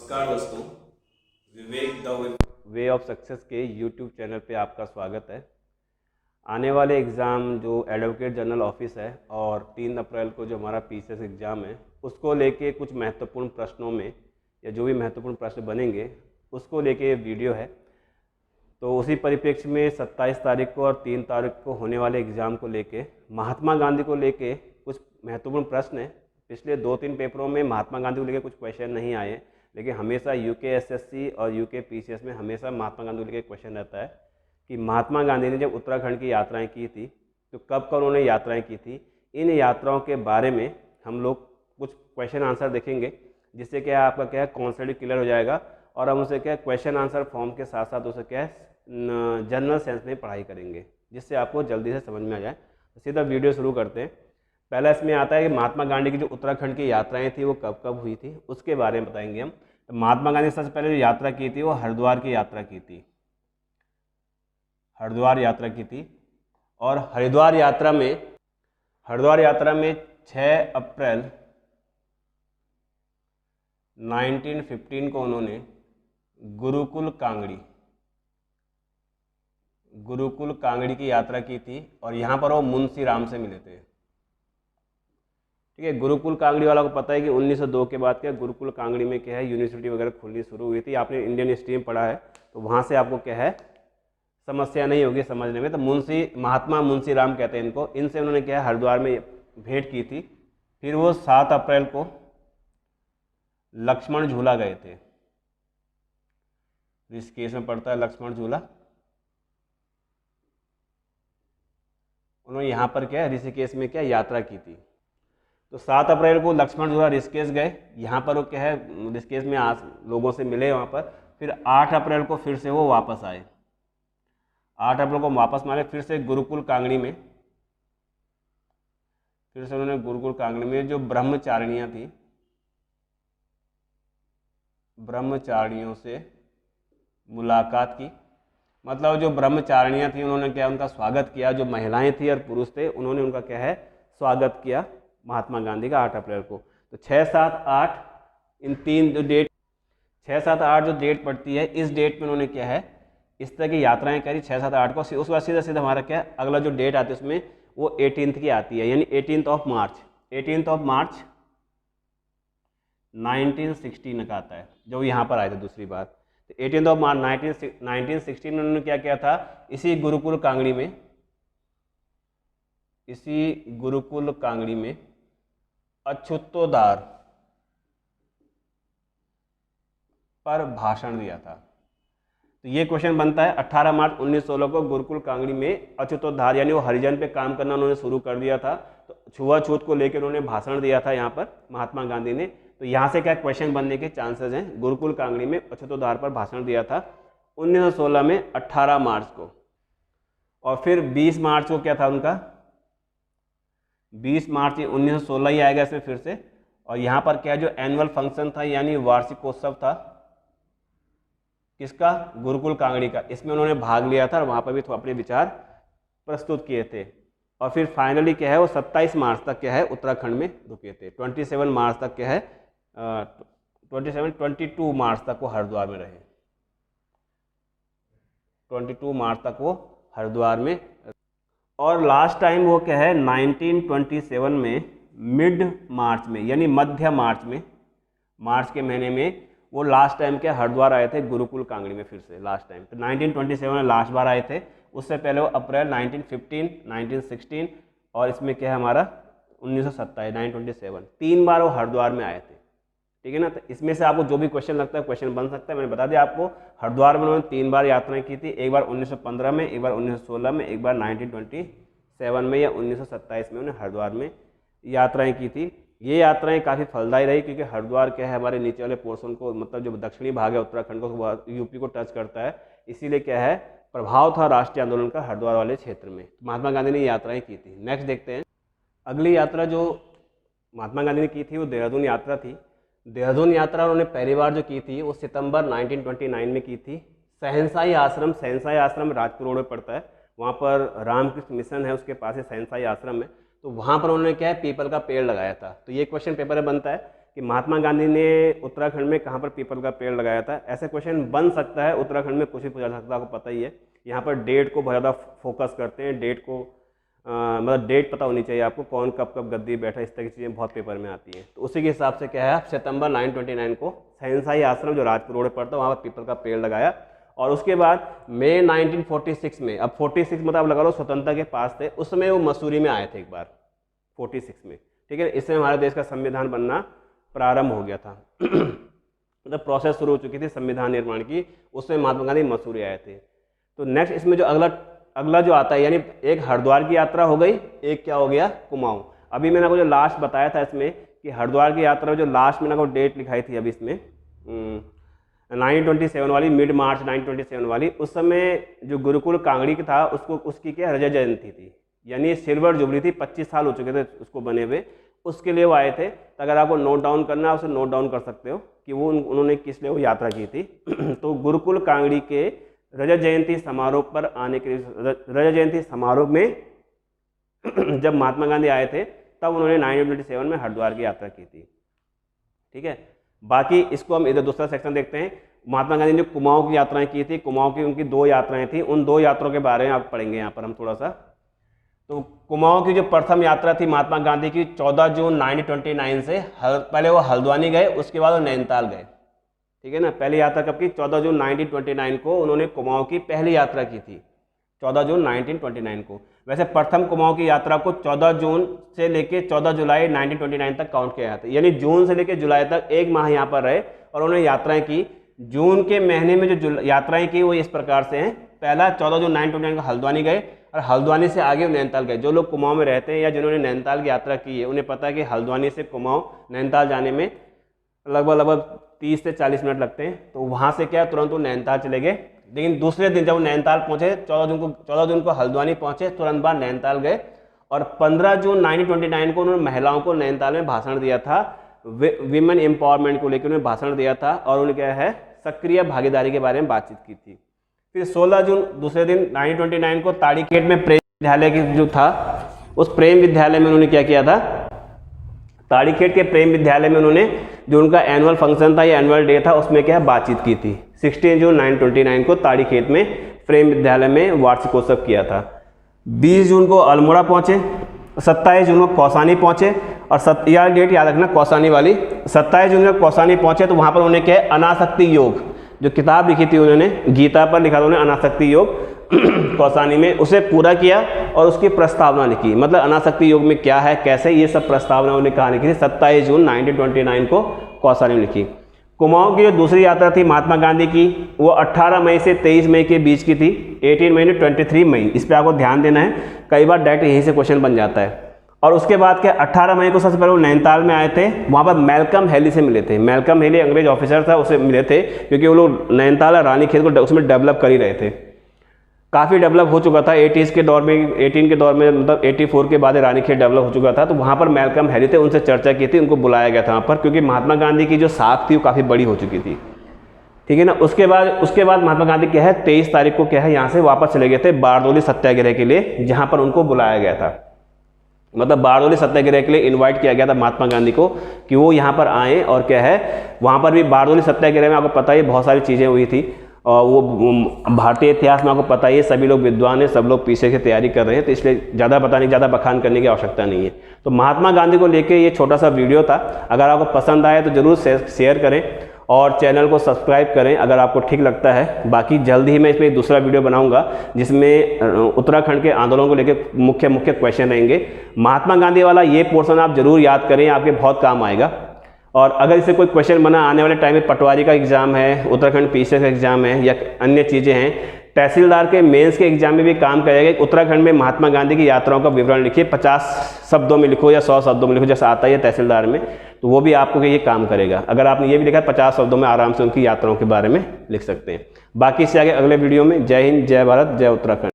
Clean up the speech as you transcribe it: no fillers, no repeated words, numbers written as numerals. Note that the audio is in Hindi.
नमस्कार दोस्तों, विवेक द वे ऑफ सक्सेस के यूट्यूब चैनल पे आपका स्वागत है। आने वाले एग्ज़ाम जो एडवोकेट जनरल ऑफिस है और 3 अप्रैल को जो हमारा पीसीएस एग्ज़ाम है उसको लेके कुछ महत्वपूर्ण प्रश्नों में या जो भी महत्वपूर्ण प्रश्न बनेंगे उसको लेके ये वीडियो है। तो उसी परिप्रेक्ष्य में 27 तारीख को और 3 तारीख को होने वाले एग्ज़ाम को लेके महात्मा गांधी को लेके कुछ महत्वपूर्ण प्रश्न हैं। पिछले 2-3 पेपरों में महात्मा गांधी को लेके कुछ क्वेश्चन नहीं आए, लेकिन हमेशा यूकेएसएससी और यूके पीसीएस में हमेशा महात्मा गांधी को लेके क्वेश्चन रहता है कि महात्मा गांधी ने जब उत्तराखंड की यात्राएं की थी तो कब कब उन्होंने यात्राएं की थी। इन यात्राओं के बारे में हम लोग कुछ क्वेश्चन आंसर देखेंगे, जिससे क्या आपका क्या है कॉन्सेप्ट क्लियर हो जाएगा और हम उसे क्या क्वेश्चन आंसर फॉर्म के साथ साथ उसे क्या है जनरल सेंस में पढ़ाई करेंगे, जिससे आपको जल्दी से समझ में आ जाए। तो सीधा वीडियो शुरू करते हैं। पहला इसमें आता है कि महात्मा गांधी की जो उत्तराखंड की यात्राएं थी वो कब कब हुई थी, उसके बारे में बताएंगे हम। तो महात्मा गांधी सबसे पहले जो यात्रा की थी वो हरिद्वार की यात्रा की थी, हरिद्वार यात्रा की थी। और हरिद्वार यात्रा में 6 अप्रैल 1915 को उन्होंने गुरुकुल कांगड़ी की यात्रा की थी और यहाँ पर वो मुंशी राम से मिले थे। ठीक है, गुरुकुल कांगड़ी वाला को पता है कि 1902 के बाद क्या गुरुकुल कांगड़ी में क्या है यूनिवर्सिटी वगैरह खुलनी शुरू हुई थी। आपने इंडियन हिस्ट्री में पढ़ा है तो वहाँ से आपको क्या है समस्या नहीं होगी समझने में। तो महात्मा मुंशी राम कहते हैं इनको। इनसे उन्होंने क्या है हरिद्वार में भेंट की थी। फिर वो 7 अप्रैल को लक्ष्मण झूला गए थे। ऋषिकेश में पड़ता है लक्ष्मण झूला। उन्होंने यहाँ पर क्या है ऋषिकेश में क्या यात्रा की थी। तो 7 अप्रैल को लक्ष्मण झूला ऋषिकेश गए। यहाँ पर वो क्या है ऋषिकेश में लोगों से मिले वहाँ पर। फिर 8 अप्रैल को फिर से वो वापस आए। 8 अप्रैल को वापस मारे फिर से गुरुकुल कांगड़ी में। फिर से उन्होंने गुरुकुल कांगड़ी में जो ब्रह्मचारिणियाँ थी, ब्रह्मचारिणियों से मुलाकात की। मतलब जो ब्रह्मचारिणियाँ थी उन्होंने क्या उनका स्वागत किया। जो महिलाएं थी और पुरुष थे उन्होंने उनका क्या है स्वागत किया महात्मा गांधी का 8 अप्रैल को। तो 6, 7, 8 इन 3 जो डेट 6, 7, 8 जो डेट पड़ती है इस डेट में उन्होंने क्या है इस तरह की यात्राएं करी 6, 7, 8 को। उसके बाद सीधा सीधा हमारा क्या है अगला जो डेट आती है उसमें वो 18 की आती है, यानी 18 ऑफ मार्च 1916 का आता है जो यहाँ पर आए थे दूसरी बार। तो 18 ऑफ मार्च 1916 में उन्होंने क्या किया था इसी गुरुकुल कांगड़ी में अछूतोद्धार पर भाषण दिया था। तो ये क्वेश्चन बनता है 18 मार्च 1916 को गुरुकुल कांगड़ी में अछूतोद्धार यानी वो हरिजन पे काम करना उन्होंने शुरू कर दिया था। तो छुआछूत को लेकर उन्होंने भाषण दिया था यहाँ पर महात्मा गांधी ने। तो यहाँ से क्या क्वेश्चन बनने के चांसेस हैं। गुरुकुल कांगड़ी में अछूतोद्धार पर भाषण दिया था 1916 में 18 मार्च को। और फिर 20 मार्च को क्या था उनका 20 मार्च 1916 ही आएगा इसमें फिर से। और यहाँ पर क्या जो एनुअल फंक्शन था यानी वार्षिकोत्सव था किसका गुरुकुल कांगड़ी का, इसमें उन्होंने भाग लिया था और वहाँ पर भी अपने विचार प्रस्तुत किए थे। और फिर फाइनली क्या है वो 27 मार्च तक क्या है उत्तराखंड में रुके थे। 27 मार्च तक क्या है 22 मार्च तक वो हरिद्वार में रहे। 22 मार्च तक वो हरिद्वार में। और लास्ट टाइम वो क्या है 1927 में मिड मार्च में यानी मध्य मार्च के महीने में वो लास्ट टाइम क्या हरिद्वार आए थे गुरुकुल कांगड़ी में फिर से लास्ट टाइम। तो 1927 में लास्ट बार आए थे। उससे पहले वो अप्रैल 1915, 1916 और इसमें क्या है हमारा 1927 1927 3 बार वो हरिद्वार में आए थे। ठीक है ना। तो इसमें से आपको जो भी क्वेश्चन लगता है क्वेश्चन बन सकता है। मैंने बता दिया आपको हरिद्वार में उन्होंने 3 बार यात्राएं की थी। एक बार 1915 में, एक बार 1916 में, एक बार 1927 में या 1927 में उन्होंने हरिद्वार में यात्राएं की थी। ये यात्राएं काफ़ी फलदायी रही क्योंकि हरिद्वार क्या है हमारे नीचे वाले पोर्शन को मतलब जो दक्षिणी भाग है उत्तराखंड को यूपी को टच करता है, इसीलिए क्या है प्रभाव था राष्ट्रीय आंदोलन का हरिद्वार वाले क्षेत्र में। महात्मा गांधी ने यात्राएं की थी। नेक्स्ट देखते हैं अगली यात्रा जो महात्मा गांधी ने की थी वो देहरादून यात्रा थी। देहरादून यात्रा उन्होंने पहली बार जो की थी वो सितंबर 1929 में की थी। सहनसाई आश्रम राजपुर रोड में पड़ता है। वहाँ पर रामकृष्ण मिशन है उसके पास ही सहनसाई आश्रम है। तो वहाँ पर उन्होंने क्या है पीपल का पेड़ लगाया था। तो ये क्वेश्चन पेपर में बनता है कि महात्मा गांधी ने उत्तराखंड में कहाँ पर पीपल का पेड़ लगाया था। ऐसे क्वेश्चन बन सकता है, उत्तराखंड में कुछ भी पूछा सकता है, आपको पता ही है। यहाँ पर डेट को बहुत ज़्यादा फोकस करते हैं, डेट को मतलब डेट पता होनी चाहिए आपको, कौन कब कब गद्दी बैठा, इस तरह की चीज़ें बहुत पेपर में आती हैं। तो उसी के हिसाब से क्या है, सितंबर 929 को सैनसाई आश्रम जो राजपुर रोड पड़ता है वहाँ पर पीपल का पेड़ लगाया। और उसके बाद मई 1946 में, अब 46 मतलब लगा लो स्वतंत्रता के पास थे, उस समय वो मसूरी में आए थे एक बार 46 में, ठीक है। इससे हमारे देश का संविधान बनना प्रारंभ हो गया था मतलब प्रोसेस शुरू हो चुकी थी संविधान निर्माण की, उसमें महात्मा गांधी मसूरी आए थे। तो नेक्स्ट इसमें जो अगला जो आता है, यानी एक हरिद्वार की यात्रा हो गई, एक क्या हो गया, कुमाऊं। अभी मैंने आपको जो लास्ट बताया था इसमें कि हरिद्वार की यात्रा जो लास्ट मैंने आपको डेट लिखाई थी अभी इसमें 927 वाली, मिड मार्च 927 वाली, उस समय जो गुरुकुल कांगड़ी का था उसकी क्या रजत जयंती थी, यानी सिल्वर जुबली थी, 25 साल हो चुके थे उसको बने हुए, उसके लिए वो आए थे। तो अगर आपको नोट डाउन करना है उसे नोट डाउन कर सकते हो कि वो उन्होंने किस लिए वो यात्रा की थी तो गुरुकुल कांगड़ी के रजत जयंती समारोह पर आने के लिए, रजत जयंती समारोह में जब महात्मा गांधी आए थे तब उन्होंने 1927 में हरिद्वार की यात्रा की थी, ठीक है। बाकी इसको हम इधर दूसरा सेक्शन देखते हैं। महात्मा गांधी ने कुमाऊं की यात्राएं की थी, कुमाऊं की उनकी 2 यात्राएं थी, उन 2 यात्राओं के बारे में आप पढ़ेंगे यहाँ पर हम थोड़ा सा। तो कुमाऊं की जो प्रथम यात्रा थी महात्मा गांधी की 14 जून 1929 से, पहले वो हल्द्वानी गए, उसके बाद वो नैनीताल गए, ठीक है ना। पहली यात्रा कब की, 14 जून 1929 को उन्होंने कुमाऊं की पहली यात्रा की थी, 14 जून 1929 को। वैसे प्रथम कुमाऊं की यात्रा को 14 जून से लेकर 14 जुलाई 1929 तक काउंट किया जाता है, यानी जून से लेकर जुलाई तक 1 माह यहाँ पर रहे और उन्होंने यात्राएं की। जून के महीने में जो यात्राएं की वो इस प्रकार से हैं। पहला 14 जून 1929 को हल्द्वानी गए और हल्द्वानी से आगे नैनीताल गए। जो लोग कुमाऊं में रहते हैं या जिन्होंने नैनीताल की यात्रा की है उन्हें पता है कि हल्द्वानी से कुमाऊं नैनीताल जाने में लगभग 30 से 40 मिनट लगते हैं। तो वहाँ से क्या तुरंत वो नैनीताल चले गए, लेकिन दूसरे दिन जब वो नैनीताल पहुँचे 14 जून को हल्द्वानी पहुँचे, तुरंत बाद नैनीताल गए और 15 जून 1929 को उन्होंने महिलाओं को नैनीताल में भाषण दिया था, विमेन एम्पावरमेंट को लेकर उन्होंने भाषण दिया था और उन्होंने क्या है सक्रिय भागीदारी के बारे में बातचीत की थी। फिर 16 जून दूसरे दिन 1929 को ताड़ीखेत में प्रेम विद्यालय की जो था उस प्रेम विद्यालय में उन्होंने क्या किया था, ताड़ीखेत के प्रेम विद्यालय में उन्होंने जो उनका एनुअल फंक्शन था या एनुअल डे था उसमें क्या बातचीत की थी। 16 जून 1929 को ताड़ीखेत में प्रेम विद्यालय में वार्षिकोत्सव किया था। 20 जून को अल्मोड़ा पहुंचे, 27 जून को कौसानी पहुंचे और यह डेट याद रखना कौसानी वाली, 27 जून को कौसानी पहुंचे तो वहां पर उन्होंने क्या अनासक्ति योग जो किताब लिखी थी उन्होंने गीता पर लिखा था उन्होंने अनासक्ति योग कौसानी में, उसे पूरा किया और उसकी प्रस्तावना लिखी। मतलब अनासक्ति योग में क्या है कैसे ये सब प्रस्तावना उन्होंने कहाँ लिखी थी, 27 जून 1929 को कौसानी में लिखी। कुमाऊं की जो दूसरी यात्रा थी महात्मा गांधी की वो 18 मई से 23 मई के बीच की थी, 18 मई to 23 मई, इस पर आपको ध्यान देना है, कई बार डायरेक्ट यहीं से क्वेश्चन बन जाता है। और उसके बाद क्या 18 मई को सबसे पहले वो नैनीताल में आए थे, वहाँ पर मैल्कम हेली से मिले थे। मैल्कम हेली अंग्रेज ऑफिसर था, उससे मिले थे क्योंकि वो लोग नैनीताल और रानीखेत को उसमें डेवलप कर ही रहे थे, काफ़ी डेवलप हो चुका था 80s के दौर में, 18 के दौर में, मतलब 84 के बाद रानीखेत डेवलप हो चुका था। तो वहाँ पर मैल्कम हेली थे, उनसे चर्चा की थी, उनको बुलाया गया था वहाँ पर क्योंकि महात्मा गांधी की जो साख थी वो काफ़ी बड़ी हो चुकी थी, ठीक है ना। उसके बाद महात्मा गांधी क्या है 23 तारीख को क्या है यहाँ से वापस चले गए थे बारडोली सत्याग्रह के लिए, जहाँ पर उनको बुलाया गया था। मतलब बारडोली सत्याग्रह के लिए इनवाइट किया गया था महात्मा गांधी को कि वो यहाँ पर आएँ और क्या है वहाँ पर भी बारडोली सत्याग्रह में आपको पता है बहुत सारी चीज़ें हुई थी और वो भारतीय इतिहास में आपको पता ही है, सभी लोग विद्वान हैं, सब लोग पीछे से तैयारी कर रहे हैं, तो इसलिए ज़्यादा बताने ज़्यादा बखान करने की आवश्यकता नहीं है। तो महात्मा गांधी को लेके ये छोटा सा वीडियो था, अगर आपको पसंद आए तो ज़रूर शेयर करें और चैनल को सब्सक्राइब करें अगर आपको ठीक लगता है। बाकी जल्द ही मैं इसमें दूसरा वीडियो बनाऊंगा जिसमें उत्तराखंड के आंदोलन को लेकर मुख्य क्वेश्चन रहेंगे। महात्मा गांधी वाला ये पोर्शन आप जरूर याद करें, आपके बहुत काम आएगा। और अगर इससे कोई क्वेश्चन बना आने वाले टाइम में पटवारी का एग्जाम है, उत्तराखंड पीसीएस का एग्जाम है या अन्य चीज़ें हैं, तहसीलदार के मेंस के एग्जाम में भी काम करेगा। उत्तराखंड में महात्मा गांधी की यात्राओं का विवरण लिखिए, 50 शब्दों में लिखो या 100 शब्दों में लिखो, जैसा आता है तहसीलदार में, तो वो भी आपको ये काम करेगा। अगर आपने ये भी लिखा 50 शब्दों में आराम से उनकी यात्राओं के बारे में लिख सकते हैं। बाकी इससे आगे अगले वीडियो में। जय हिंद, जय भारत, जय उत्तराखंड।